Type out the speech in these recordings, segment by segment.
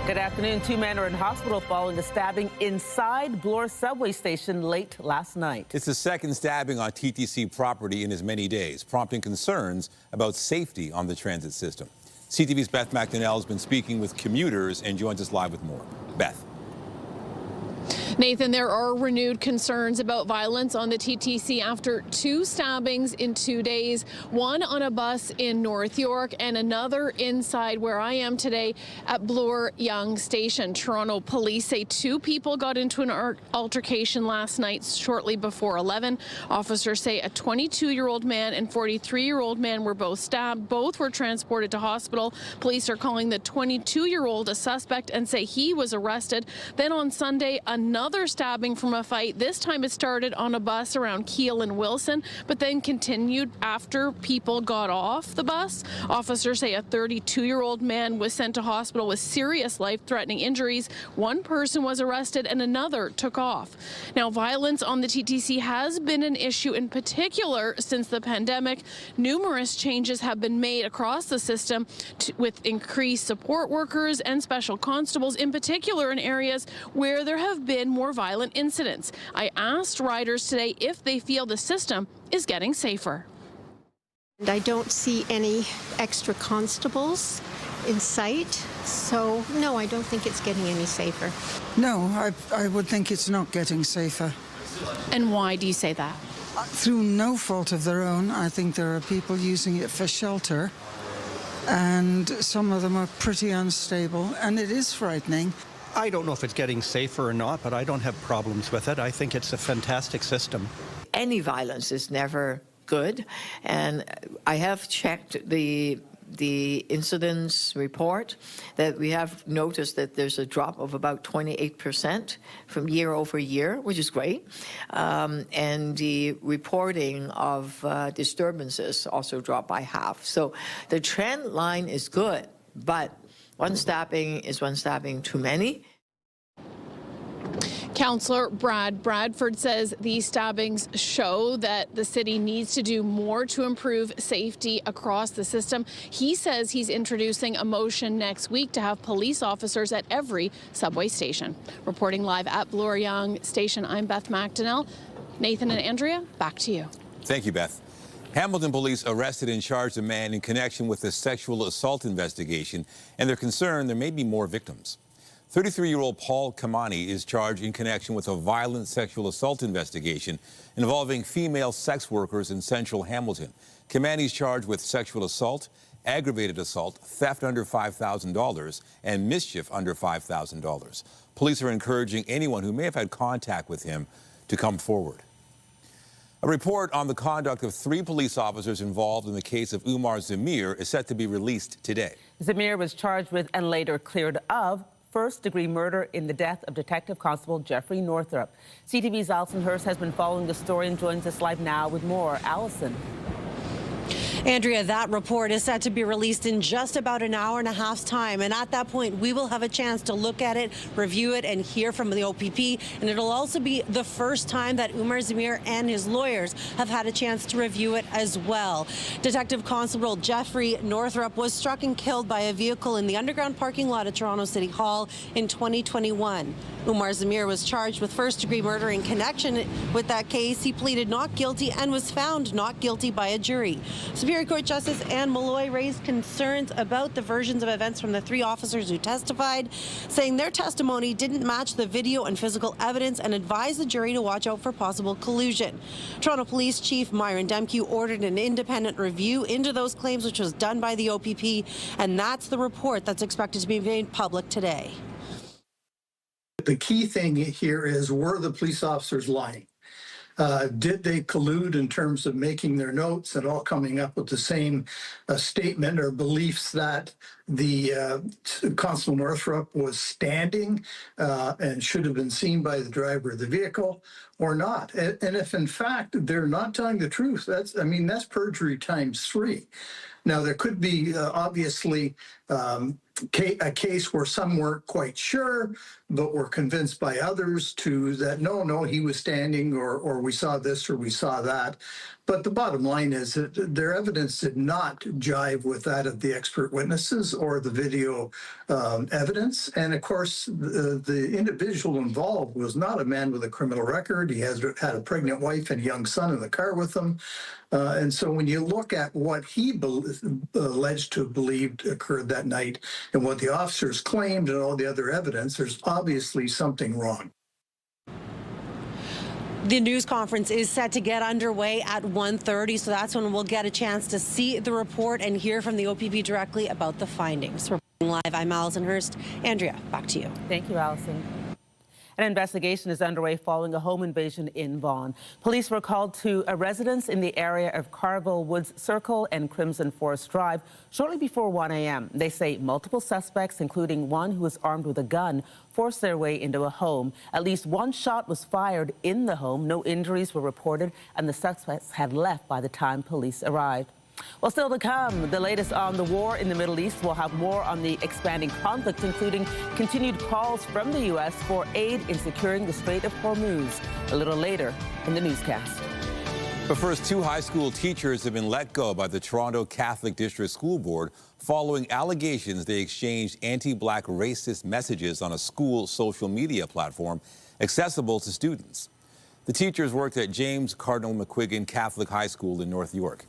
Good afternoon. Two men are in hospital following a stabbing inside Bloor subway station late last night. It's the second stabbing on TTC property in as many days, prompting concerns about safety on the transit system. CTV's Beth Macdonell has been speaking with commuters and joins us live with more. Beth. Nathan, there are renewed concerns about violence on the TTC after two stabbings in 2 days, one on a bus in North York and another inside where I am today at Bloor Yonge Station. Toronto police say two people got into an altercation last night shortly before 11. Officers say a 22-year-old man and 43-year-old man were both stabbed. Both were transported to hospital. Police are calling the 22-year-old a suspect and say he was arrested. Then on Sunday, another stabbing from a fight. This time it started on a bus around Keele and Wilson, but then continued after people got off the bus. Officers say a 32-year-old man was sent to hospital with serious life-threatening injuries. One person was arrested and another took off. Now, violence on the TTC has been an issue in particular since the pandemic. Numerous changes have been made across the system with increased support workers and special constables, in particular in areas where there have been more violent incidents. I asked riders today if they feel the system is getting safer. I don't see any extra constables in sight, so no, I don't think it's getting any safer. No, I would think it's not getting safer. And why do you say that? Through no fault of their own. I think there are people using it for shelter, and some of them are pretty unstable, and it is frightening. I don't know if it's getting safer or not, but I don't have problems with it. I think it's a fantastic system. Any violence is never good, and I have checked the incidents report that we have noticed that there's a drop of about 28% from year over year, which is great. And the reporting of disturbances also dropped by half. So the trend line is good, but one stabbing is one stabbing too many. Councillor Brad Bradford says these stabbings show that the city needs to do more to improve safety across the system. He says he's introducing a motion next week to have police officers at every subway station. Reporting live at Bloor Yonge Station, I'm Beth Macdonell. Nathan and Andrea, back to you. Thank you, Beth. Hamilton police arrested and charged a man in connection with a sexual assault investigation, and they're concerned there may be more victims. 33-year-old Paul Kamani is charged in connection with a violent sexual assault investigation involving female sex workers in central Hamilton. Kamani is charged with sexual assault, aggravated assault, theft under $5,000, and mischief under $5,000. Police are encouraging anyone who may have had contact with him to come forward. A report on the conduct of 3 police officers involved in the case of Umar Zamir is set to be released today. Zamir was charged with and later cleared of first-degree murder in the death of Detective Constable Jeffrey Northrup. CTV's Alison Hurst has been following the story and joins us live now with more. Alison. Andrea, that report is set to be released in just about an hour and a half's time. And at that point, we will have a chance to look at it, review it, and hear from the OPP. And it'll also be the first time that Umar Zamir and his lawyers have had a chance to review it as well. Detective Constable Jeffrey Northrup was struck and killed by a vehicle in the underground parking lot at Toronto City Hall in 2021. Umar Zamir was charged with first-degree murder in connection with that case. He pleaded not guilty and was found not guilty by a jury. Superior Court Justice Anne Malloy raised concerns about the versions of events from the 3 officers who testified, saying their testimony didn't match the video and physical evidence, and advised the jury to watch out for possible collusion. Toronto Police Chief Myron Demkiw ordered an independent review into those claims, which was done by the OPP, and that's the report that's expected to be made public today. The key thing here is, were the police officers lying? Did they collude in terms of making their notes and all coming up with the same statement or beliefs that the Constable Northrup was standing and should have been seen by the driver of the vehicle, or not? And if in fact they're not telling the truth, that's perjury times 3. Now, there could be obviously a case where some weren't quite sure, but were convinced by others to that, no, he was standing, or we saw this or we saw that. But the bottom line is that their evidence did not jive with that of the expert witnesses or the video evidence. And of course, the individual involved was not a man with a criminal record. He had a pregnant wife and a young son in the car with him. And so when you look at what he alleged to have believed occurred that night and what the officers claimed and all the other evidence, there's obviously something wrong. The news conference is set to get underway at 1:30, so that's when we'll get a chance to see the report and hear from the OPP directly about the findings. Reporting live, I'm Alison Hurst. Andrea, back to you. Thank you, Alison. An investigation is underway following a home invasion in Vaughan. Police were called to a residence in the area of Carville Woods Circle and Crimson Forest Drive shortly before 1 a.m. They say multiple suspects, including one who was armed with a gun, forced their way into a home. At least one shot was fired in the home. No injuries were reported, and the suspects had left by the time police arrived. Well, still to come, the latest on the war in the Middle East. We'll have more on the expanding conflict, including continued calls from the U.S. for aid in securing the Strait of Hormuz. A little later in the newscast. But first, 2 high school teachers have been let go by the Toronto Catholic District School Board following allegations they exchanged anti-black racist messages on a school social media platform accessible to students. The teachers worked at James Cardinal McQuiggan Catholic High School in North York.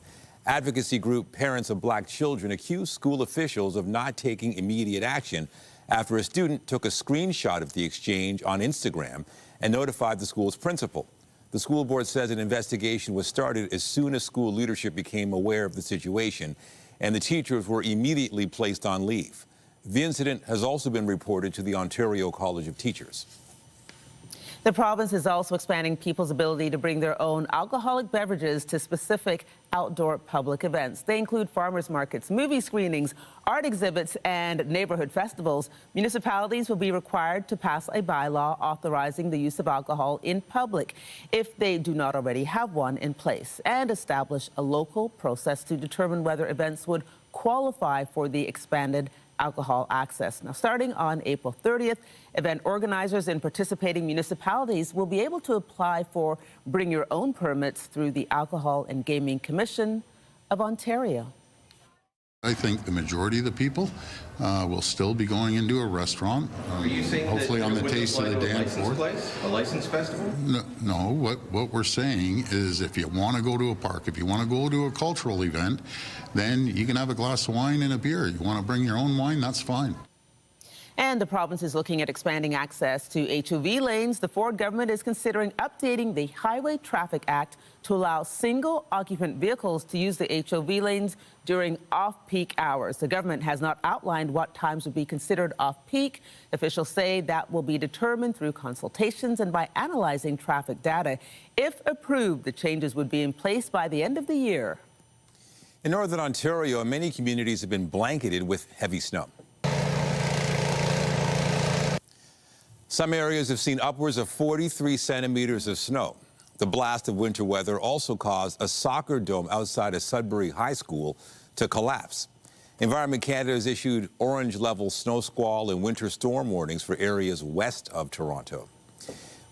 Advocacy group Parents of Black Children accused school officials of not taking immediate action after a student took a screenshot of the exchange on Instagram and notified the school's principal. The school board says an investigation was started as soon as school leadership became aware of the situation, and the teachers were immediately placed on leave. The incident has also been reported to the Ontario College of Teachers. The province is also expanding people's ability to bring their own alcoholic beverages to specific outdoor public events. They include farmers markets, movie screenings, art exhibits, and neighborhood festivals. Municipalities will be required to pass a bylaw authorizing the use of alcohol in public if they do not already have one in place, and establish a local process to determine whether events would qualify for the expanded alcohol access. Now, starting on April 30th, event organizers in participating municipalities will be able to apply for bring your own permits through the Alcohol and Gaming Commission of Ontario. I think the majority of the people will still be going into a restaurant, hopefully on the Taste of the Dan Ford. A licensed festival? No, what we're saying is if you want to go to a park, if you want to go to a cultural event, then you can have a glass of wine and a beer. You want to bring your own wine, that's fine. And the province is looking at expanding access to HOV lanes. The Ford government is considering updating the Highway Traffic Act to allow single-occupant vehicles to use the HOV lanes during off-peak hours. The government has not outlined what times would be considered off-peak. Officials say that will be determined through consultations and by analyzing traffic data. If approved, the changes would be in place by the end of the year. In Northern Ontario, many communities have been blanketed with heavy snow. Some areas have seen upwards of 43 centimeters of snow. The blast of winter weather also caused a soccer dome outside of Sudbury High School to collapse. Environment Canada has issued orange-level snow squall and winter storm warnings for areas west of Toronto.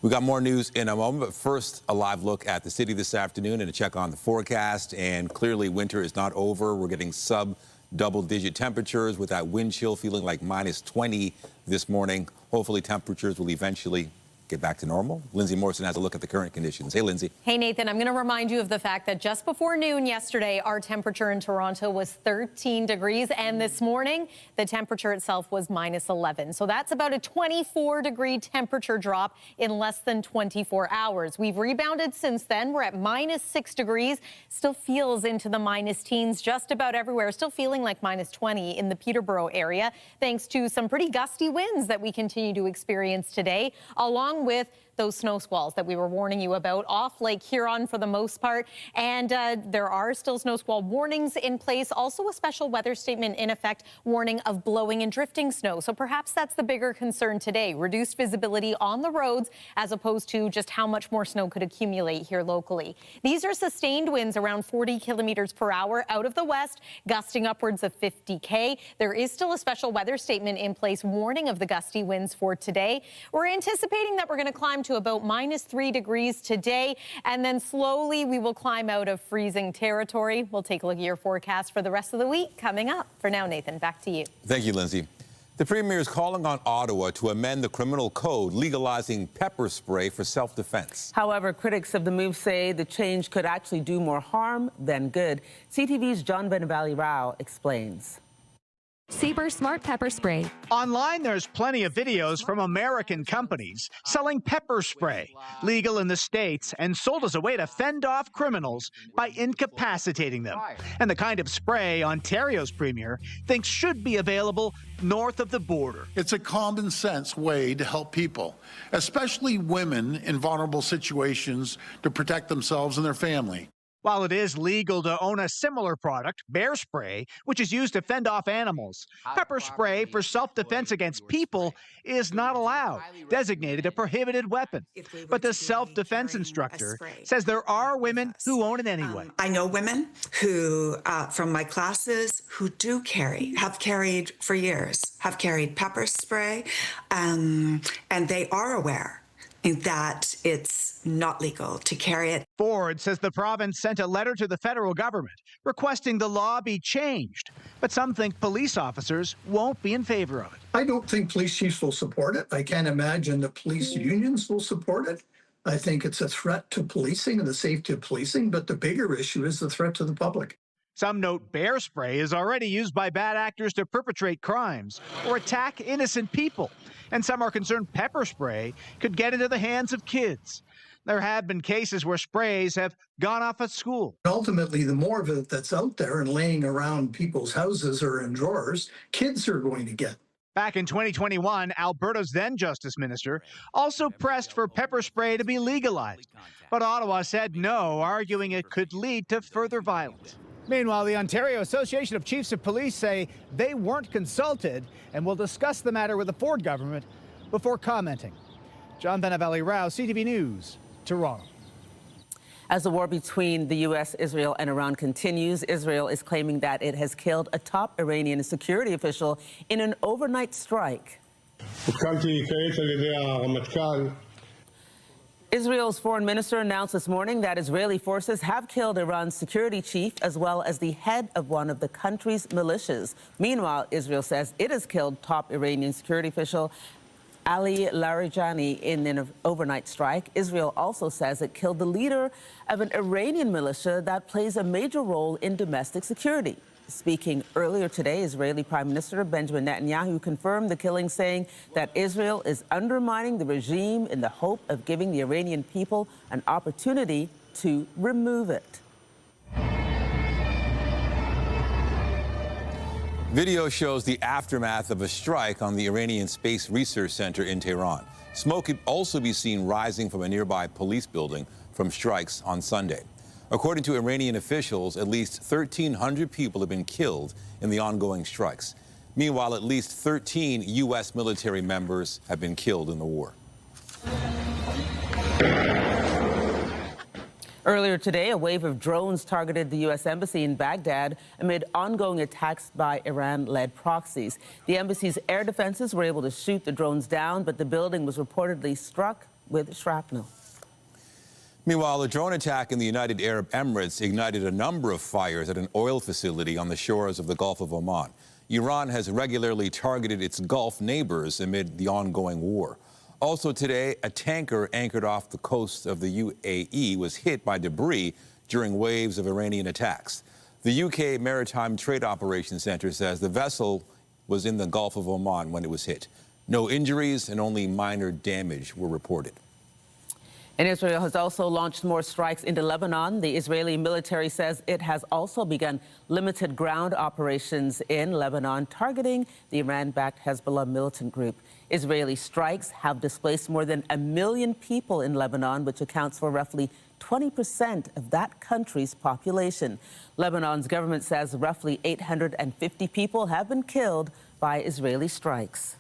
We got more news in a moment, but first, a live look at the city this afternoon and a check on the forecast. And clearly, winter is not over. We're getting sub-double-digit temperatures with that wind chill feeling like minus 20 this morning. Hopefully, temperatures will eventually get back to normal. Lindsay Morrison has a look at the current conditions. Hey, Lindsay. Hey, Nathan, I'm going to remind you of the fact that just before noon yesterday, our temperature in Toronto was 13 degrees. And this morning, the temperature itself was minus 11. So that's about a 24-degree temperature drop in less than 24 hours. We've rebounded since then. We're at minus 6 degrees. Still feels into the minus teens just about everywhere. Still feeling like minus 20 in the Peterborough area, thanks to some pretty gusty winds that we continue to experience today, along with those snow squalls that we were warning you about off Lake Huron for the most part. And there are still snow squall warnings in place. Also a special weather statement in effect, warning of blowing and drifting snow. So perhaps that's the bigger concern today. Reduced visibility on the roads as opposed to just how much more snow could accumulate here locally. These are sustained winds around 40 kilometers per hour out of the west, gusting upwards of 50K. There is still a special weather statement in place warning of the gusty winds for today. We're anticipating that we're going to climb to about -3 degrees today, and then slowly we will climb out of freezing territory. We'll take a look at your forecast for the rest of the week coming up. For now, Nathan, back to you. Thank you, Lindsay. The Premier is calling on Ottawa to amend the criminal code, legalizing pepper spray for self-defense. However, critics of the move say the change could actually do more harm than good. CTV's Vennavally-Rao explains. Sabre Smart Pepper Spray. Online, there's plenty of videos from American companies selling pepper spray, legal in the States and sold as a way to fend off criminals by incapacitating them. And the kind of spray Ontario's Premier thinks should be available north of the border. It's a common sense way to help people, especially women in vulnerable situations, to protect themselves and their family. While it is legal to own a similar product, bear spray, which is used to fend off animals, pepper spray for self-defense against people is not allowed, designated a prohibited weapon. But the self-defense instructor says there are women who own it anyway. I know women who, from my classes, who do carry, have carried for years, have carried pepper spray, and they are aware that it's not legal to carry it. Ford says the province sent a letter to the federal government requesting the law be changed, but some think police officers won't be in favor of it. I don't think police chiefs will support it. I can't imagine the police unions will support it. I think it's a threat to policing and the safety of policing, but the bigger issue is the threat to the public. Some note bear spray is already used by bad actors to perpetrate crimes or attack innocent people. And some are concerned pepper spray could get into the hands of kids. There have been cases where sprays have gone off at school. Ultimately, the more of it that's out there and laying around people's houses or in drawers, kids are going to get. Back in 2021, Alberta's then Justice Minister also pressed for pepper spray to be legalized. But Ottawa said no, arguing it could lead to further violence. Meanwhile, the Ontario Association of Chiefs of Police say they weren't consulted and will discuss the matter with the Ford government before commenting. Vennavally-Rao, CTV News, Toronto. As the war between the U.S., Israel, and Iran continues, Israel is claiming that it has killed a top Iranian security official in an overnight strike. Israel's foreign minister announced this morning that Israeli forces have killed Iran's security chief as well as the head of one of the country's militias. Meanwhile, Israel says it has killed top Iranian security official Ali Larijani in an overnight strike. Israel also says it killed the leader of an Iranian militia that plays a major role in domestic security. Speaking earlier today, Israeli Prime Minister Benjamin Netanyahu confirmed the killing, saying that Israel is undermining the regime in the hope of giving the Iranian people an opportunity to remove it. Video shows the aftermath of a strike on the Iranian Space Research Center in Tehran. Smoke could also be seen rising from a nearby police building from strikes on Sunday. According to Iranian officials, at least 1,300 people have been killed in the ongoing strikes. Meanwhile, at least 13 U.S. military members have been killed in the war. Earlier today, a wave of drones targeted the U.S. Embassy in Baghdad amid ongoing attacks by Iran-led proxies. The embassy's air defenses were able to shoot the drones down, but the building was reportedly struck with shrapnel. Meanwhile, a drone attack in the United Arab Emirates ignited a number of fires at an oil facility on the shores of the Gulf of Oman. Iran has regularly targeted its Gulf neighbors amid the ongoing war. Also today, a tanker anchored off the coast of the UAE was hit by debris during waves of Iranian attacks. The UK Maritime Trade Operations Center says the vessel was in the Gulf of Oman when it was hit. No injuries and only minor damage were reported. And Israel has also launched more strikes into Lebanon. The Israeli military says it has also begun limited ground operations in Lebanon, targeting the Iran-backed Hezbollah militant group. Israeli strikes have displaced more than 1 million people in Lebanon, which accounts for roughly 20% of that country's population. Lebanon's government says roughly 850 people have been killed by Israeli strikes.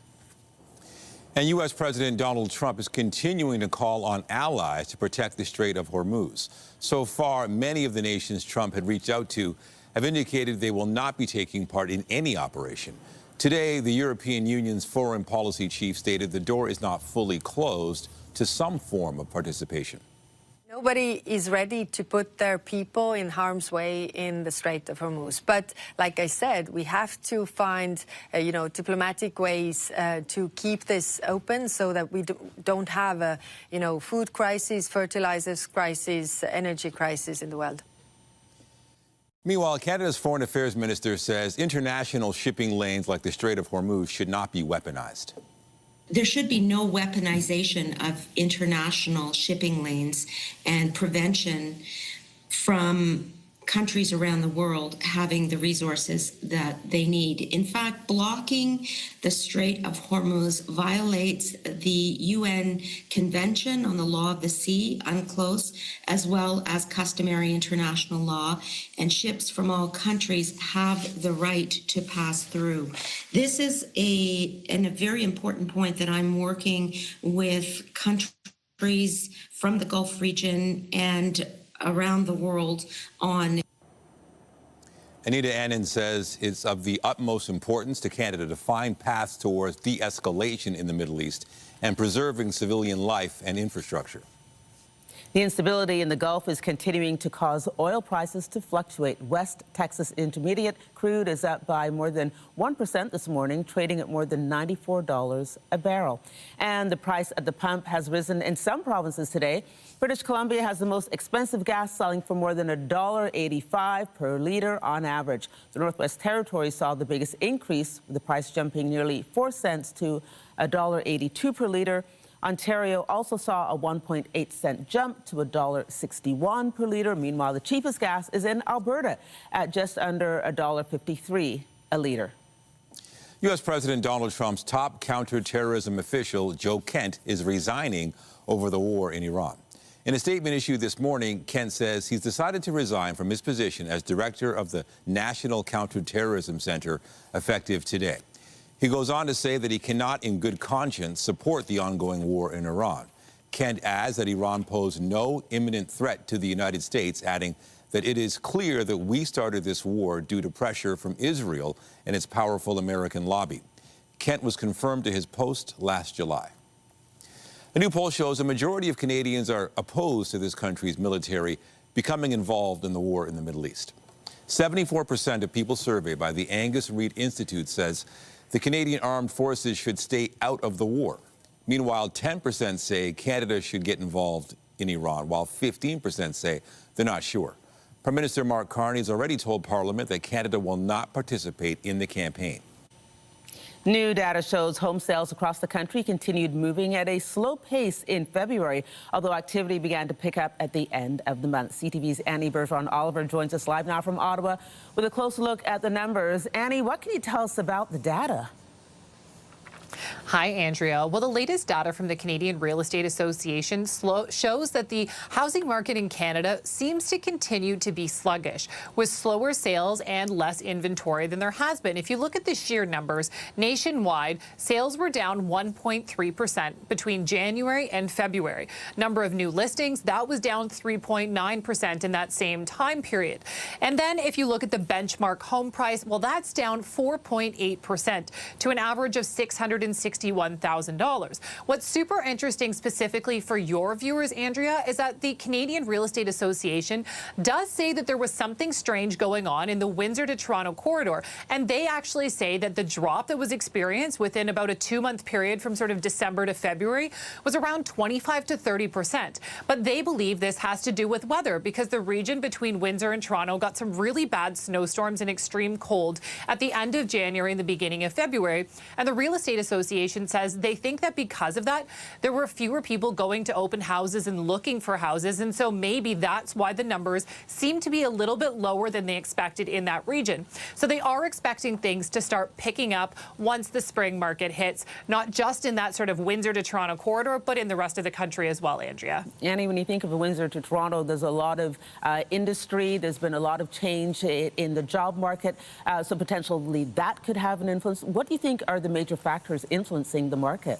And U.S. President Donald Trump is continuing to call on allies to protect the Strait of Hormuz. So far, many of the nations Trump had reached out to have indicated they will not be taking part in any operation. Today, the European Union's foreign policy chief stated the door is not fully closed to some form of participation. Nobody is ready to put their people in harm's way in the Strait of Hormuz. But like I said, we have to find, diplomatic ways to keep this open so that we don't have a, food crisis, fertilizers crisis, energy crisis in the world. Meanwhile, Canada's Foreign Affairs Minister says international shipping lanes like the Strait of Hormuz should not be weaponized. There should be no weaponization of international shipping lanes and prevention from countries around the world having the resources that they need. In fact, blocking the Strait of Hormuz violates the UN Convention on the Law of the Sea, UNCLOS, as well as customary international law, and ships from all countries have the right to pass through. This is a very important point that I'm working with countries from the Gulf region and around the world on. Anita Anand says it's of the utmost importance to Canada to find paths towards de-escalation in the Middle East and preserving civilian life and infrastructure. The instability in the Gulf is continuing to cause oil prices to fluctuate. West Texas Intermediate crude is up by more than 1% this morning, trading at more than $94 a barrel. And the price at the pump has risen in some provinces today. British Columbia has the most expensive gas, selling for more than $1.85 per litre on average. The Northwest Territories saw the biggest increase, with the price jumping nearly 4 cents to $1.82 per litre. Ontario also saw a 1.8 cent jump to $1.61 per litre. Meanwhile, the cheapest gas is in Alberta at just under $1.53 a litre. U.S. President Donald Trump's top counterterrorism official, Joe Kent, is resigning over the war in Iran. In a statement issued this morning, Kent says he's decided to resign from his position as director of the National Counterterrorism Center, effective today. He goes on to say that he cannot, in good conscience, support the ongoing war in Iran. Kent adds that Iran posed no imminent threat to the United States, adding that it is clear that we started this war due to pressure from Israel and its powerful American lobby. Kent was confirmed to his post last July. A new poll shows a majority of Canadians are opposed to this country's military becoming involved in the war in the Middle East. 74% of people surveyed by the Angus Reid Institute says the Canadian Armed Forces should stay out of the war. Meanwhile, 10% say Canada should get involved in Iran, while 15% say they're not sure. Prime Minister Mark Carney has already told Parliament that Canada will not participate in the campaign. New data shows home sales across the country continued moving at a slow pace in February, although activity began to pick up at the end of the month. CTV's Annie Bergeron-Oliver joins us live now from Ottawa with a close look at the numbers. Annie, what can you tell us about the data? Hi, Andrea. Well, the latest data from the Canadian Real Estate Association shows that the housing market in Canada seems to continue to be sluggish, with slower sales and less inventory than there has been. If you look at the sheer numbers, nationwide, sales were down 1.3% between January and February. Number of new listings, that was down 3.9% in that same time period. And then if you look at the benchmark home price, well, that's down 4.8% to an average of $661,000. What's super interesting specifically for your viewers, Andrea, is that the Canadian Real Estate Association does say that there was something strange going on in the Windsor to Toronto corridor. And they actually say that the drop that was experienced within about a 2-month period from sort of December to February was around 25 to 30%. But they believe this has to do with weather, because the region between Windsor and Toronto got some really bad snowstorms and extreme cold at the end of January and the beginning of February. And the Real Estate Association says they think that because of that, there were fewer people going to open houses and looking for houses. And so maybe that's why the numbers seem to be a little bit lower than they expected in that region. So they are expecting things to start picking up once the spring market hits, not just in that sort of Windsor to Toronto corridor, but in the rest of the country as well, Andrea. Annie, when you think of Windsor to Toronto, there's a lot of industry. There's been a lot of change in the job market. So potentially that could have an influence. What do you think are the major factors influencing the market?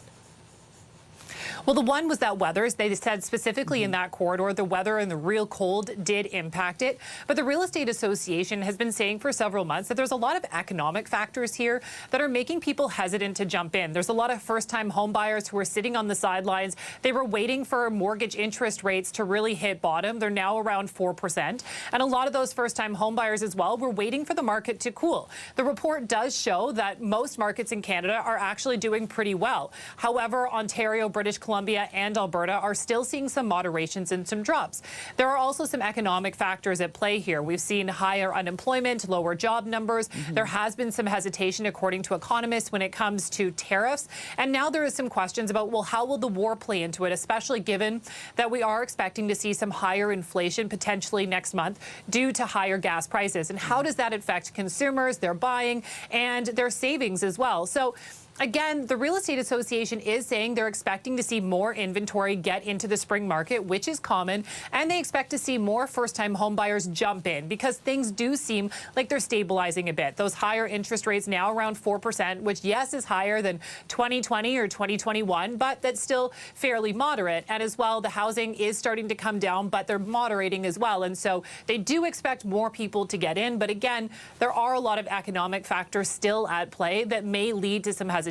Well, the one was that weather. They said specifically in that corridor, the weather and the real cold did impact it. But the Real Estate Association has been saying for several months that there's a lot of economic factors here that are making people hesitant to jump in. There's a lot of first-time home buyers who are sitting on the sidelines. They were waiting for mortgage interest rates to really hit bottom. They're now around 4%. And a lot of those first-time home buyers as well were waiting for the market to cool. The report does show that most markets in Canada are actually doing pretty well. However, Ontario, British Columbia and Alberta are still seeing some moderations and some drops. There are also some economic factors at play here. We've seen higher unemployment, lower job numbers. There has been some hesitation, according to economists, when it comes to tariffs. And now there is some questions about, well, how will the war play into it, especially given that we are expecting to see some higher inflation potentially next month due to higher gas prices. And how does that affect consumers, their buying, and their savings as well? So again, the Real Estate Association is saying they're expecting to see more inventory get into the spring market, which is common, and they expect to see more first-time home buyers jump in because things do seem like they're stabilizing a bit. Those higher interest rates now around 4%, which, yes, is higher than 2020 or 2021, but that's still fairly moderate. And as well, the housing is starting to come down, but they're moderating as well. And so they do expect more people to get in. But again, there are a lot of economic factors still at play that may lead to some hesitation.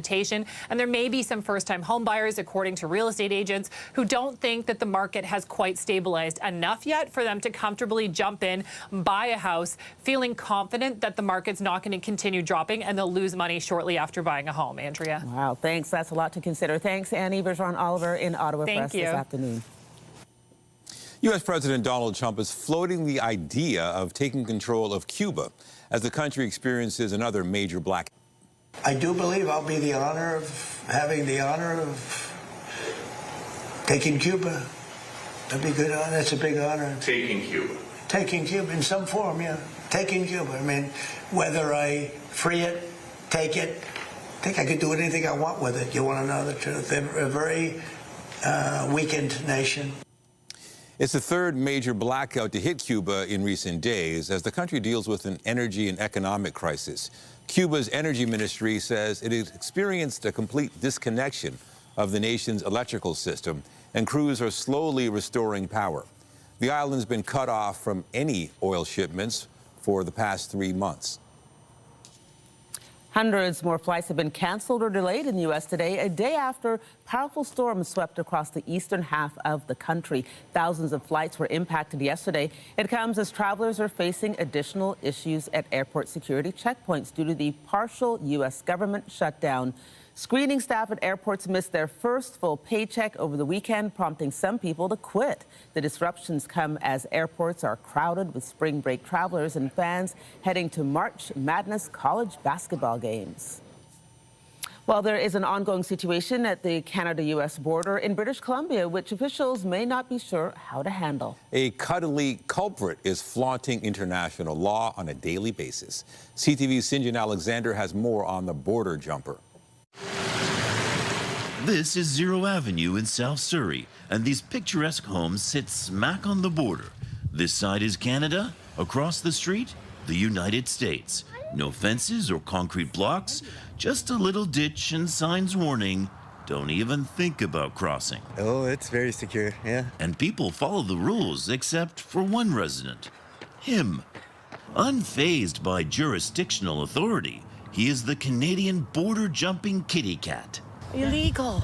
And there may be some first-time home buyers, according to real estate agents, who don't think that the market has quite stabilized enough yet for them to comfortably jump in, buy a house, feeling confident that the market's not going to continue dropping and they'll lose money shortly after buying a home. Andrea. Wow, thanks. That's a lot to consider. Thanks, Annie Bergeron-Oliver in Ottawa for us this afternoon. U.S. President Donald Trump is floating the idea of taking control of Cuba as the country experiences another major blackout. I do believe I'll be having the honor of taking Cuba. That'd be good. That's a big honor. Taking Cuba. Taking Cuba in some form, yeah. Taking Cuba. I mean, whether I free it, take it, I think I could do anything I want with it. You want to know the truth? They're a very weakened nation. It's the third major blackout to hit Cuba in recent days as the country deals with an energy and economic crisis. Cuba's energy ministry says it has experienced a complete disconnection of the nation's electrical system, and crews are slowly restoring power. The island's been cut off from any oil shipments for the past 3 months. Hundreds more flights have been canceled or delayed in the U.S. today, a day after powerful storms swept across the eastern half of the country. Thousands of flights were impacted yesterday. It comes as travelers are facing additional issues at airport security checkpoints due to the partial U.S. government shutdown. Screening staff at airports missed their first full paycheck over the weekend, prompting some people to quit. The disruptions come as airports are crowded with spring break travelers and fans heading to March Madness college basketball games. Well, there is an ongoing situation at the Canada-U.S. border in British Columbia, which officials may not be sure how to handle. A cuddly culprit is flaunting international law on a daily basis. CTV's Sinjin Alexander has more on the border jumper. This is Zero Avenue in South Surrey, and these picturesque homes sit smack on the border. This side is Canada, across the street, the United States. No fences or concrete blocks, just a little ditch and signs warning, don't even think about crossing. Oh, it's very secure, yeah. And people follow the rules, except for one resident, him. Unfazed by jurisdictional authority, he is the Canadian border-jumping kitty cat. Illegal.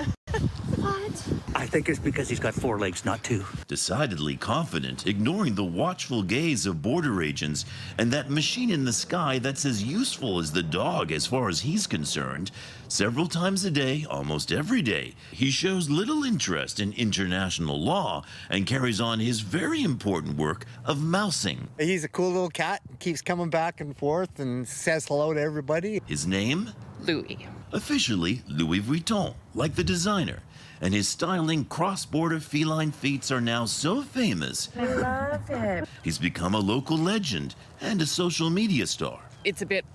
What? I think it's because he's got 4 legs, not 2. Decidedly confident, ignoring the watchful gaze of border agents and that machine in the sky that's as useful as the dog as far as he's concerned. Several times a day, almost every day, he shows little interest in international law and carries on his very important work of mousing. He's a cool little cat, keeps coming back and forth and says hello to everybody. His name? Louis. Officially, Louis Vuitton, like the designer, and his styling cross-border feline feats are now so famous. I love it. He's become a local legend and a social media star. It's a bit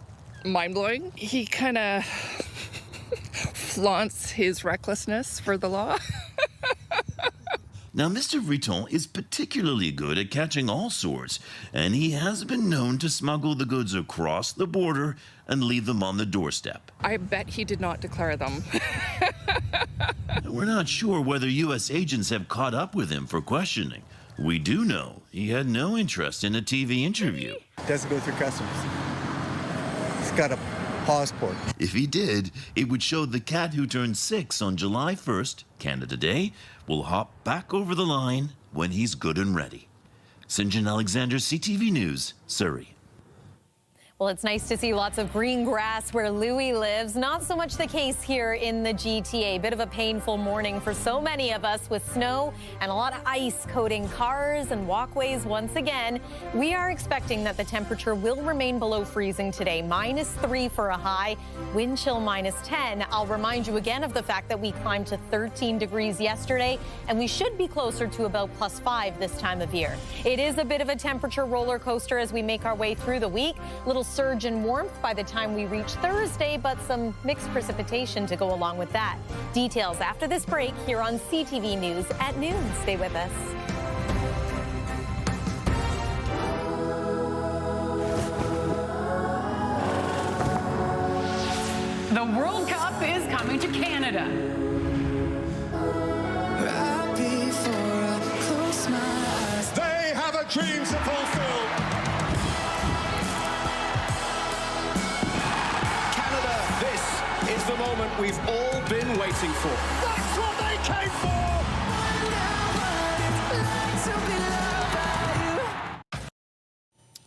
mind-blowing. He kind of flaunts his recklessness for the law. Now, Mr. Vuitton is particularly good at catching all sorts, and he has been known to smuggle the goods across the border and leave them on the doorstep. I bet he did not declare them. We're not sure whether U.S. agents have caught up with him for questioning. We do know he had no interest in a TV interview. Doesn't go through customs. He's got a passport. If he did, it would show the cat who turned 6 on July 1st, Canada Day, will hop back over the line when he's good and ready. St. John Alexander, CTV News, Surrey. Well, it's nice to see lots of green grass where Louis lives. Not so much the case here in the GTA. Bit of a painful morning for so many of us with snow and a lot of ice coating cars and walkways once again. We are expecting that the temperature will remain below freezing today. -3 for a high, wind chill -10. I'll remind you again of the fact that we climbed to 13 degrees yesterday, and we should be closer to about +5 this time of year. It is a bit of a temperature roller coaster as we make our way through the week. Little surge in warmth by the time we reach Thursday, but some mixed precipitation to go along with that. Details after this break here on CTV News at noon. Stay with us. The World Cup is coming to Canada. Right before I close my eyes, they have a dream to fulfill. Is the moment we've all been waiting for. That's what they came for!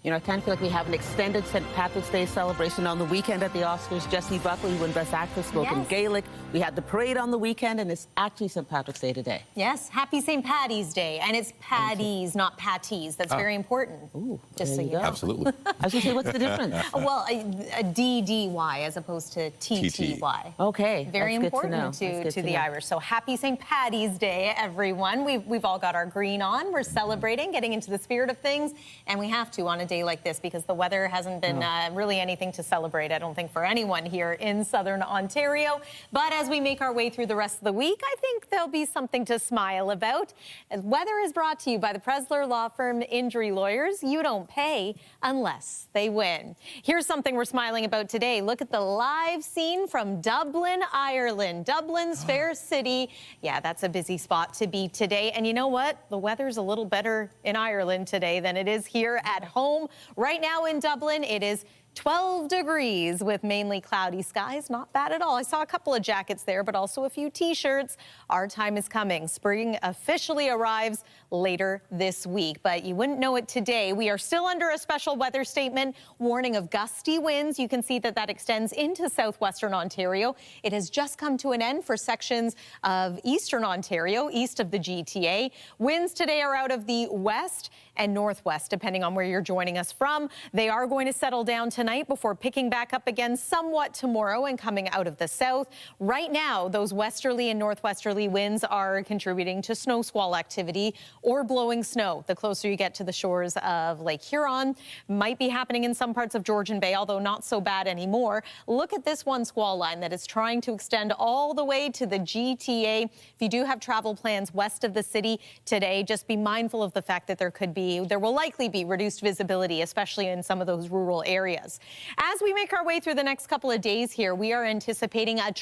You know, I kind of feel like we have an extended St. Patrick's Day celebration on the weekend at the Oscars. Jessie Buckley won Best Actress, spoke in Gaelic. We had the parade on the weekend, and it's actually St. Patrick's Day today. Yes, happy St. Paddy's Day. And it's patties, not patties. That's very important. Ooh, just so you know. Absolutely. I was going to say, what's the difference? Well, a DDY as opposed to TTY. Okay. Very that's important good to the Irish. So happy St. Paddy's Day, everyone. We've all got our green on. We're celebrating, getting into the spirit of things, and we have to on a day like this because the weather hasn't been really anything to celebrate, I don't think, for anyone here in Southern Ontario. But as we make our way through the rest of the week, I think there'll be something to smile about. As weather is brought to you by the Presler Law Firm Injury Lawyers. You don't pay unless they win. Here's something we're smiling about today. Look at the live scene from Dublin, Ireland. Dublin's fair city. Yeah, that's a busy spot to be today. And you know what? The weather's a little better in Ireland today than it is here at home. Right now in Dublin, it is 12 degrees with mainly cloudy skies. Not bad at all. I saw a couple of jackets there, but also a few T-shirts. Our time is coming. Spring officially arrives later this week, but you wouldn't know it today. We are still under a special weather statement, warning of gusty winds. You can see that extends into southwestern Ontario. It has just come to an end for sections of eastern Ontario, east of the GTA. Winds today are out of the west and northwest, depending on where you're joining us from. They are going to settle down tonight before picking back up again somewhat tomorrow and coming out of the south. Right now, those westerly and northwesterly winds are contributing to snow squall activity or blowing snow. The closer you get to the shores of Lake Huron, might be happening in some parts of Georgian Bay, although not so bad anymore. Look at this one squall line that is trying to extend all the way to the GTA. If you do have travel plans west of the city today, just be mindful of the fact that there will likely be reduced visibility, especially in some of those rural areas. As we make our way through the next couple of days here, we are anticipating a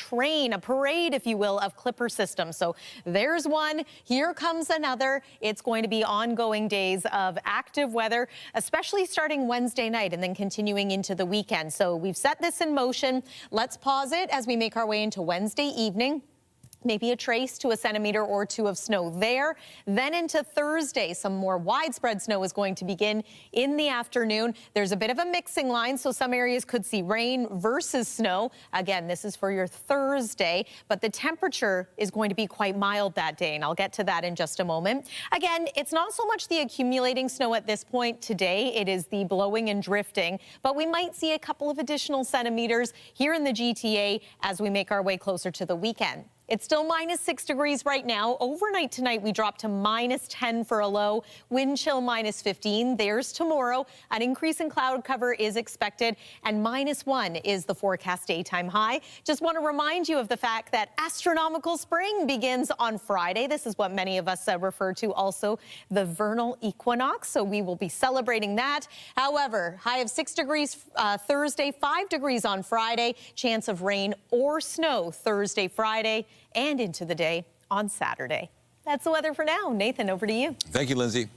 parade, if you will, of clipper systems. So there's one, here comes another. It's going to be ongoing days of active weather, especially starting Wednesday night and then continuing into the weekend. So we've set this in motion. Let's pause it as we make our way into Wednesday evening. Maybe a trace to a centimeter or two of snow there. Then into Thursday, some more widespread snow is going to begin in the afternoon. There's a bit of a mixing line, so some areas could see rain versus snow. Again, this is for your Thursday, but the temperature is going to be quite mild that day, and I'll get to that in just a moment. Again, it's not so much the accumulating snow at this point today. It is the blowing and drifting, but we might see a couple of additional centimeters here in the GTA as we make our way closer to the weekend. It's still -6 degrees right now. Overnight tonight, we drop to -10 for a low. Wind chill -15. There's tomorrow. An increase in cloud cover is expected, and -1 is the forecast daytime high. Just want to remind you of the fact that astronomical spring begins on Friday. This is what many of us refer to also the vernal equinox, so we will be celebrating that. However, high of 6 degrees Thursday, 5 degrees on Friday. Chance of rain or snow Thursday, Friday, and into the day on Saturday. That's the weather for now. Nathan, over to you. Thank you, Lindsay.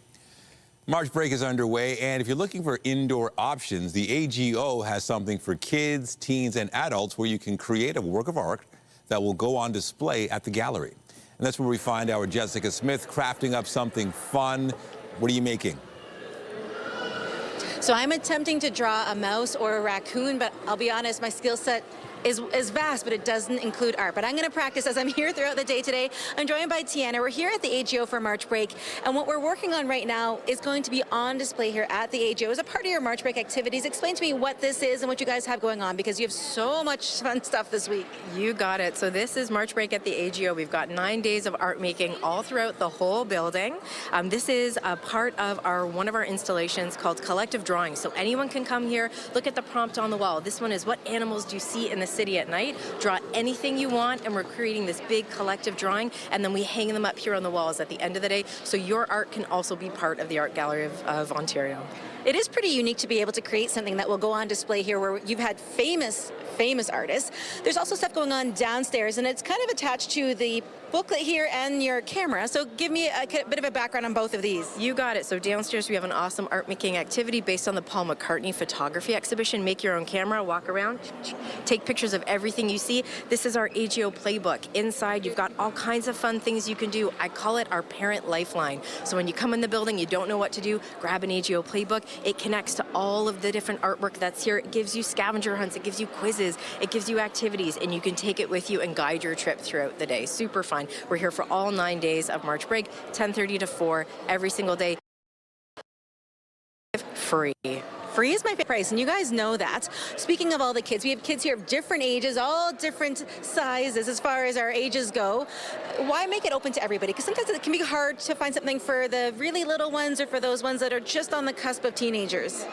March break is underway, and if you're looking for indoor options, the AGO has something for kids, teens, and adults where you can create a work of art that will go on display at the gallery. And that's where we find our Jessica Smith crafting up something fun. What are you making? So I'm attempting to draw a mouse or a raccoon, but I'll be honest, my skill set is vast, but it doesn't include art. But I'm going to practice as I'm here throughout the day today. I'm joined by Tiana. We're here at the AGO for March break, and what we're working on right now is going to be on display here at the AGO as a part of your March break activities. Explain to me what this is and what you guys have going on, because you have so much fun stuff this week. You got it. So this is March break at the AGO. We've got 9 days of art making all throughout the whole building. This is a part of one of our installations called collective drawing. So anyone can come here, look at the prompt on the wall. This one is, what animals do you see in the city at night? Draw anything you want, and we're creating this big collective drawing, and then we hang them up here on the walls at the end of the day, so your art can also be part of the Art Gallery of Ontario. It is pretty unique to be able to create something that will go on display here where you've had famous artists. There's also stuff going on downstairs, and it's kind of attached to the booklet here and your camera. So give me a bit of a background on both of these. You got it. So downstairs we have an awesome art making activity based on the Paul McCartney photography exhibition. Make your own camera, walk around, take pictures of everything you see. This is our AGO playbook. Inside you've got all kinds of fun things you can do. I call it our parent lifeline. So when you come in the building, you don't know what to do, grab an AGO playbook. It connects to all of the different artwork that's here. It gives you scavenger hunts, it gives you quizzes, it gives you activities, and you can take it with you and guide your trip throughout the day. Super fun. We're here for all 9 days of March break, 10:30 to 4 every single day. Free. Free is my favorite price, and you guys know that. Speaking of all the kids, we have kids here of different ages, all different sizes as far as our ages go. Why make it open to everybody? Because sometimes it can be hard to find something for the really little ones or for those ones that are just on the cusp of teenagers.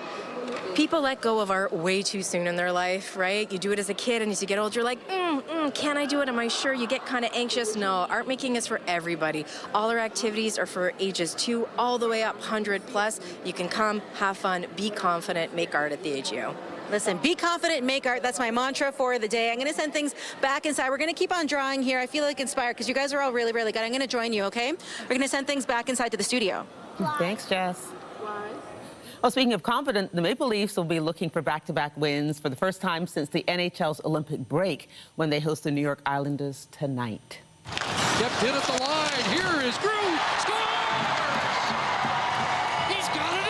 People let go of art way too soon in their life, right? You do it as a kid, and as you get older, you're like, can I do it? Am I sure? You get kind of anxious. No, art making is for everybody. All our activities are for ages 2 all the way up 100 plus. You can come, have fun, be confident, make art at the AGO. Listen, be confident, make art. That's my mantra for the day. I'm going to send things back inside. We're going to keep on drawing here. I feel like inspired because you guys are all really, really good. I'm going to join you, okay? We're going to send things back inside to the studio. Thanks, Jess. Well, speaking of confident, the Maple Leafs will be looking for back-to-back wins for the first time since the NHL's Olympic break when they host the New York Islanders tonight. Stepped in at the line. Here is Drew. Scores! He's got another.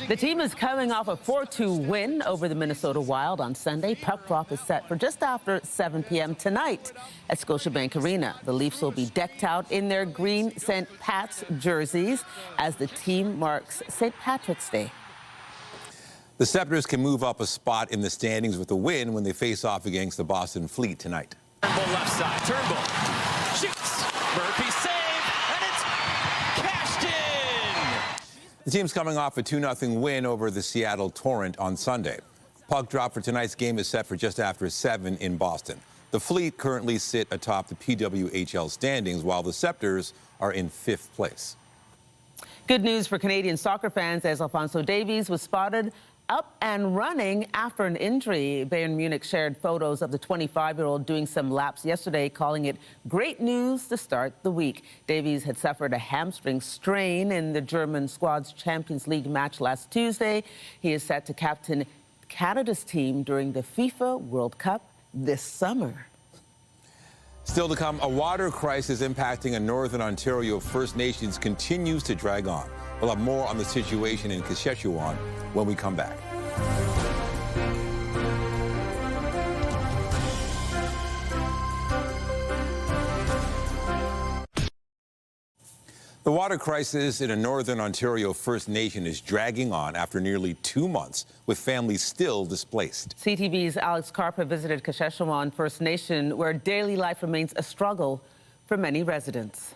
The team is coming off a 4-2 win over the Minnesota Wild on Sunday. Puck drop is set for just after 7 p.m. tonight at Scotiabank Arena. The Leafs will be decked out in their green St. Pat's jerseys as the team marks St. Patrick's Day. The Scepters can move up a spot in the standings with a win when they face off against the Boston Fleet tonight. Turnbull left side. Turnbull shoots. Murphy save, and it's cashed in. The team's coming off a 2-0 win over the Seattle Torrent on Sunday. Puck drop for tonight's game is set for just after 7 in Boston. The Fleet currently sit atop the PWHL standings, while the Scepters are in 5th place. Good news for Canadian soccer fans as Alphonso Davies was spotted up and running after an injury. Bayern Munich shared photos of the 25-year-old doing some laps yesterday, calling it great news to start the week. Davies had suffered a hamstring strain in the German squad's Champions League match last Tuesday. He is set to captain Canada's team during the FIFA World Cup this summer. Still to come, a water crisis impacting a Northern Ontario First Nations continues to drag on. We'll have more on the situation in Saskatchewan when we come back. The water crisis in a Northern Ontario First Nation is dragging on after nearly 2 months, with families still displaced. CTV's Alex Carper visited Saskatchewan First Nation, where daily life remains a struggle for many residents.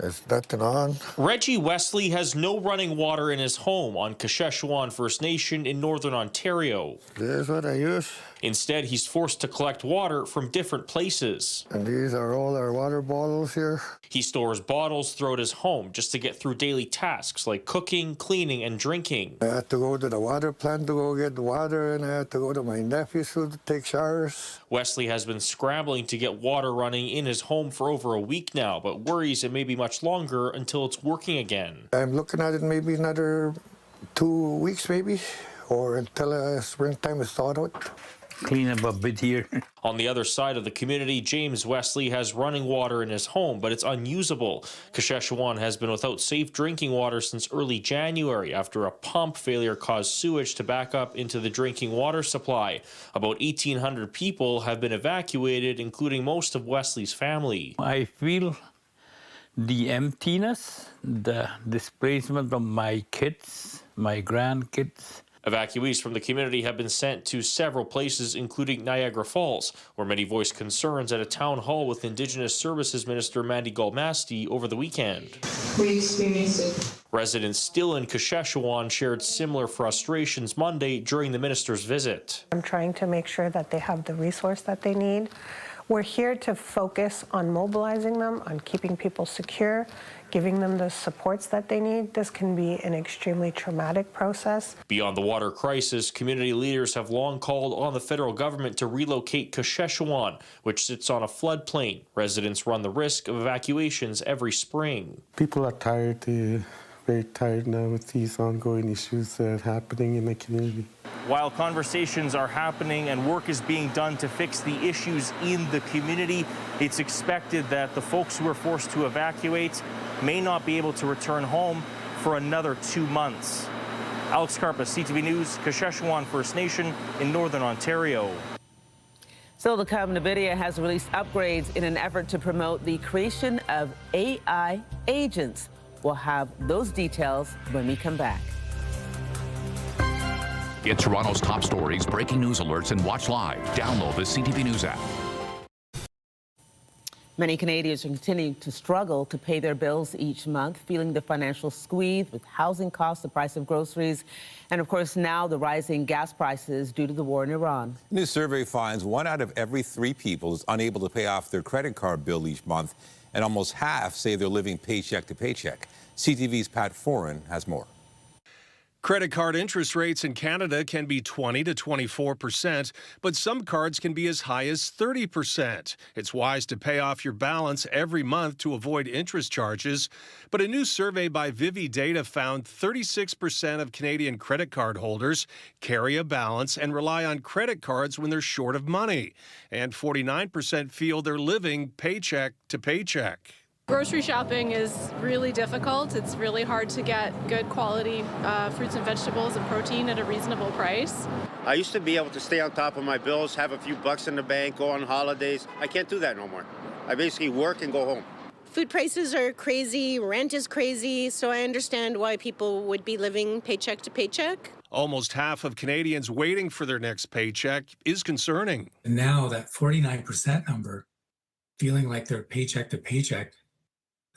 There's nothing on. Reggie Wesley has no running water in his home on Saskatchewan First Nation in Northern Ontario. There's what I use. Instead, he's forced to collect water from different places. And these are all our water bottles here. He stores bottles throughout his home just to get through daily tasks like cooking, cleaning, and drinking. I had to go to the water plant to go get water, and I had to go to my nephew's to take showers. Wesley has been scrambling to get water running in his home for over a week now, but worries it may be much longer until it's working again. I'm looking at it maybe another 2 weeks maybe, or until springtime is thawed out. Clean up a bit here. On the other side of the community, James Wesley has running water in his home, but it's unusable. Saskatchewan has been without safe drinking water since early January after a pump failure caused sewage to back up into the drinking water supply. About 1,800 people have been evacuated, including most of Wesley's family. I feel the emptiness, the displacement of my kids, my grandkids. Evacuees from the community have been sent to several places, including Niagara Falls, where many voiced concerns at a town hall with Indigenous Services Minister Mandy Golmasti over the weekend. We experienced it. Residents still in Saskatchewan shared similar frustrations Monday during the minister's visit. I'm trying to make sure that they have the resource that they need. We're here to focus on mobilizing them, on keeping people secure, giving them the supports that they need. This can be an extremely traumatic process. Beyond the water crisis, community leaders have long called on the federal government to relocate Saskatchewan, which sits on a floodplain. Residents run the risk of evacuations every spring. People are tired, very tired now with these ongoing issues that are happening in the community. While conversations are happening and work is being done to fix the issues in the community, it's expected that the folks who are forced to evacuate may not be able to return home for another 2 months. Alex Carpa, CTV News, Saskatchewan First Nation in Northern Ontario. Still to come, Nvidia has released upgrades in an effort to promote the creation of AI agents. We'll have those details when we come back. Get Toronto's top stories, breaking news alerts, and watch live. Download the CTV News app. Many Canadians are continuing to struggle to pay their bills each month, feeling the financial squeeze with housing costs, the price of groceries, and of course now the rising gas prices due to the war in Iran. A new survey finds 1 out of every 3 people is unable to pay off their credit card bill each month, and almost half say they're living paycheck to paycheck. CTV's Pat Foran has more. Credit card interest rates in Canada can be 20 to 24%, but some cards can be as high as 30%. It's wise to pay off your balance every month to avoid interest charges. But a new survey by Vivi Data found 36% of Canadian credit card holders carry a balance and rely on credit cards when they're short of money. And 49% feel they're living paycheck to paycheck. Grocery shopping is really difficult. It's really hard to get good quality fruits and vegetables and protein at a reasonable price. I used to be able to stay on top of my bills, have a few bucks in the bank, go on holidays. I can't do that no more. I basically work and go home. Food prices are crazy, rent is crazy, so I understand why people would be living paycheck to paycheck. Almost half of Canadians waiting for their next paycheck is concerning. And now that 49% number, feeling like they're paycheck to paycheck,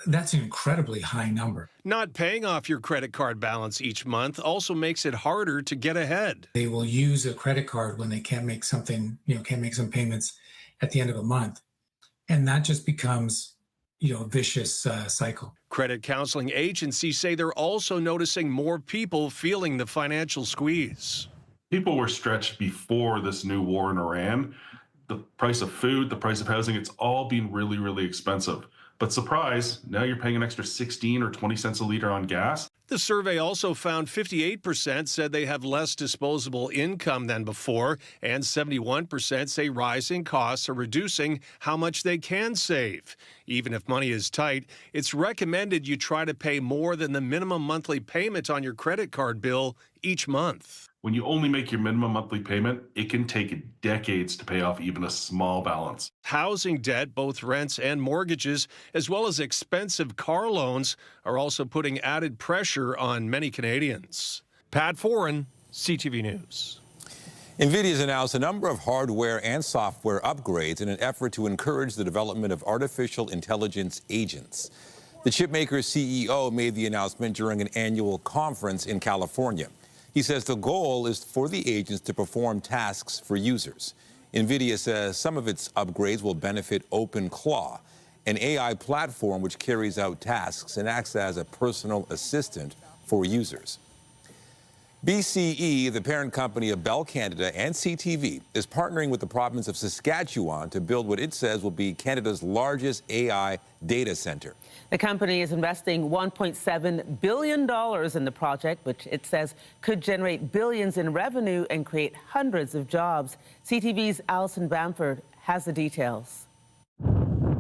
that's an incredibly high number. Not paying off your credit card balance each month also makes it harder to get ahead. They will use a credit card when they can't make something, can't make some payments at the end of a month. And that just becomes, a vicious cycle. Credit counseling agencies say they're also noticing more people feeling the financial squeeze. People were stretched before this new war in Iran. The price of food, the price of housing, it's all been really, really expensive. But surprise, now you're paying an extra 16 or 20 cents a litre on gas. The survey also found 58% said they have less disposable income than before, and 71% say rising costs are reducing how much they can save. Even if money is tight, it's recommended you try to pay more than the minimum monthly payment on your credit card bill each month. When you only make your minimum monthly payment, it can take decades to pay off even a small balance. Housing debt, both rents and mortgages, as well as expensive car loans, are also putting added pressure on many Canadians. Pat Foran, CTV News. Nvidia has announced a number of hardware and software upgrades in an effort to encourage the development of artificial intelligence agents. The chipmaker's CEO made the announcement during an annual conference in California. He says the goal is for the agents to perform tasks for users. Nvidia says some of its upgrades will benefit OpenClaw, an AI platform which carries out tasks and acts as a personal assistant for users. BCE, the parent company of Bell Canada and CTV, is partnering with the province of Saskatchewan to build what it says will be Canada's largest AI data center. The company is investing $1.7 billion in the project, which it says could generate billions in revenue and create hundreds of jobs. CTV's Alison Bamford has the details.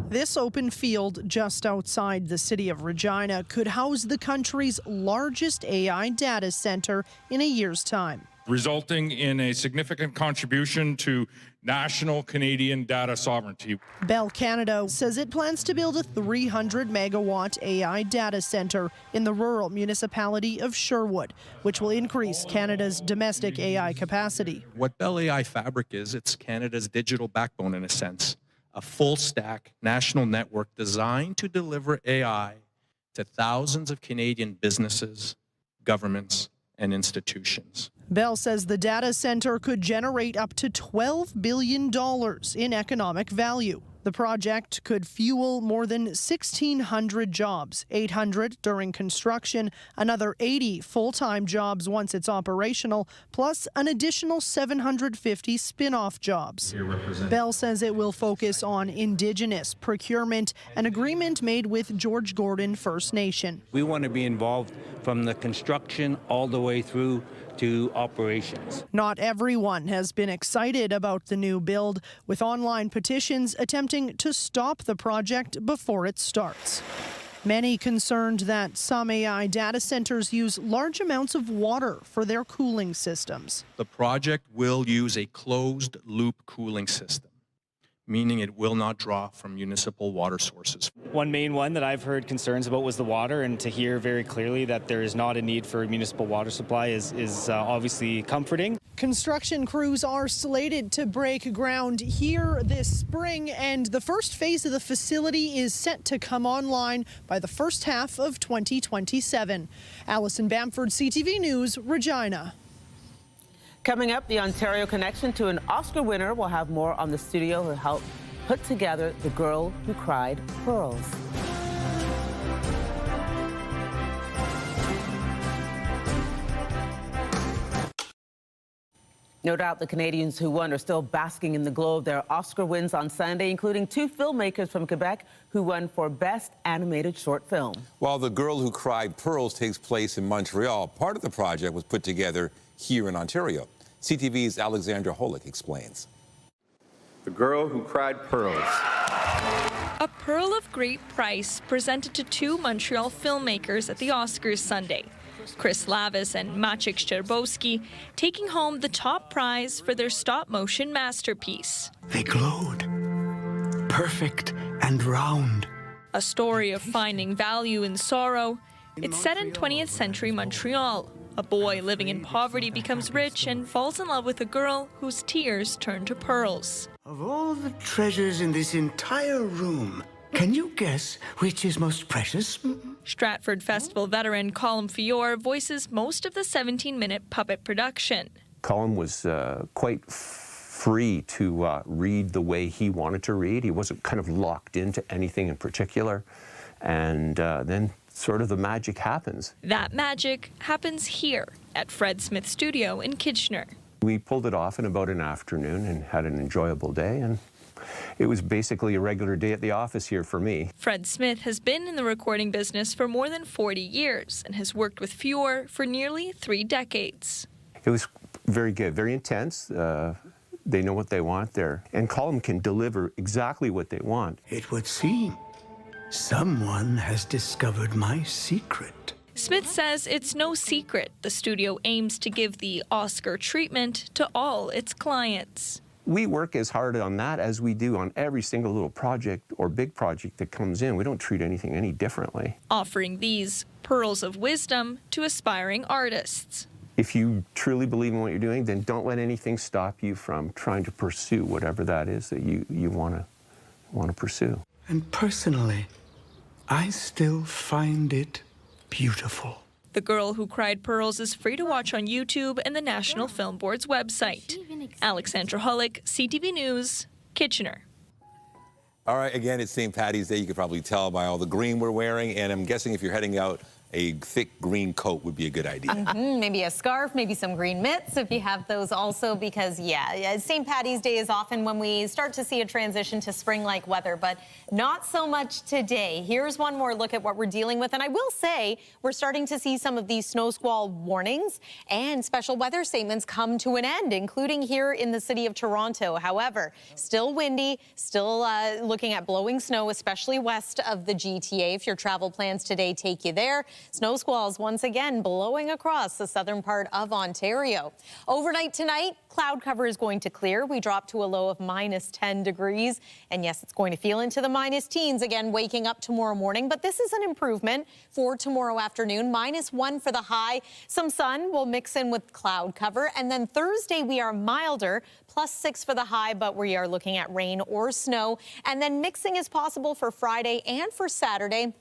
This open field just outside the city of Regina could house the country's largest AI data center in a year's time, resulting in a significant contribution to national Canadian data sovereignty. Bell Canada says it plans to build a 300-megawatt AI data center in the rural municipality of Sherwood, which will increase Canada's domestic AI capacity. What Bell AI Fabric is, it's Canada's digital backbone in a sense. A full-stack national network designed to deliver AI to thousands of Canadian businesses, governments, and institutions. Bell says the data center could generate up to $12 billion in economic value. The project could fuel more than 1,600 jobs, 800 during construction, another 80 full-time jobs once it's operational, plus an additional 750 spin-off jobs. Bell says it will focus on Indigenous procurement, an agreement made with George Gordon First Nation. We want to be involved from the construction all the way through to operations. Not everyone has been excited about the new build, with online petitions attempting to stop the project before it starts. Many concerned that some AI data centers use large amounts of water for their cooling systems. The project will use a closed-loop cooling system, meaning it will not draw from municipal water sources. One main one that I've heard concerns about was the water, and to hear very clearly that there is not a need for a municipal water supply is obviously comforting. Construction crews are slated to break ground here this spring, and the first phase of the facility is set to come online by the first half of 2027. Alison Bamford, CTV News, Regina. Coming up, the Ontario connection to an Oscar winner. We'll have more on the studio who helped put together The Girl Who Cried Pearls. No doubt the Canadians who won are still basking in the glow of their Oscar wins on Sunday, including two filmmakers from Quebec who won for Best Animated Short Film. While The Girl Who Cried Pearls takes place in Montreal, part of the project was put together here in Ontario. CTV's Alexandra Holick explains. The Girl Who Cried Pearls. A pearl of great price presented to two Montreal filmmakers at the Oscars Sunday. Chris Lavis and Maciek Szczerbowski taking home the top prize for their stop-motion masterpiece. They glowed, perfect and round. A story of finding value in sorrow. It's set in 20th century Montreal. A boy living in poverty becomes rich and falls in love with a girl whose tears turn to pearls. Of all the treasures in this entire room, can you guess which is most precious? Stratford Festival veteran Colm Fior voices most of the 17-minute puppet production. Colm was quite free to read the way he wanted to read. He wasn't kind of locked into anything in particular. And then sort of the magic happens. That magic happens here at Fred Smith Studio in Kitchener. We pulled it off in about an afternoon and had an enjoyable day, and it was basically a regular day at the office here for me. Fred Smith has been in the recording business for more than 40 years and has worked with Fior for nearly 3 decades. It was very good, very intense. They know what they want there, and Column can deliver exactly what they want. It would seem someone has discovered my secret. Smith says it's no secret the studio aims to give the Oscar treatment to all its clients. We work as hard on that as we do on every single little project or big project that comes in. We don't treat anything any differently. Offering these pearls of wisdom to aspiring artists. If you truly believe in what you're doing, then don't let anything stop you from trying to pursue whatever that is that you want to pursue. And personally, I still find it beautiful. The Girl Who Cried Pearls is free to watch on YouTube and the National Film Board's website. Alexandra Hullick, CTV News, Kitchener. All right, again, it's St. Paddy's Day. You could probably tell by all the green we're wearing, and I'm guessing if you're heading out, a thick green coat would be a good idea. Maybe a scarf, maybe some green mitts if you have those also, because St. Paddy's Day is often when we start to see a transition to spring-like weather, but not so much today. Here's one more look at what we're dealing with, and I will say we're starting to see some of these snow squall warnings and special weather statements come to an end, including here in the city of Toronto. However, still windy, still looking at blowing snow, especially west of the GTA. If your travel plans today take you there. Snow squalls once again blowing across the southern part of Ontario. Overnight tonight, cloud cover is going to clear. We drop to a low of -10 degrees. And yes, it's going to feel into the minus teens again, waking up tomorrow morning. But this is an improvement for tomorrow afternoon. -1 for the high. Some sun will mix in with cloud cover. And then Thursday, we are milder, +6 for the high, but we are looking at rain or snow. And then mixing is possible for Friday and for Saturday.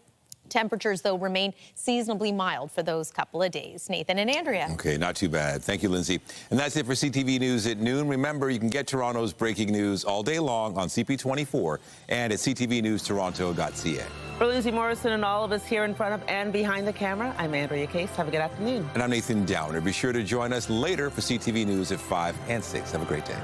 Temperatures, though, remain seasonably mild for those couple of days. Nathan and Andrea. Okay, not too bad. Thank you, Lindsay. And that's it for CTV News at noon. Remember, you can get Toronto's breaking news all day long on CP24 and at ctvnewstoronto.ca. For Lindsay Morrison and all of us here in front of and behind the camera, I'm Andrea Case. Have a good afternoon. And I'm Nathan Downer. Be sure to join us later for CTV News at 5 and 6. Have a great day.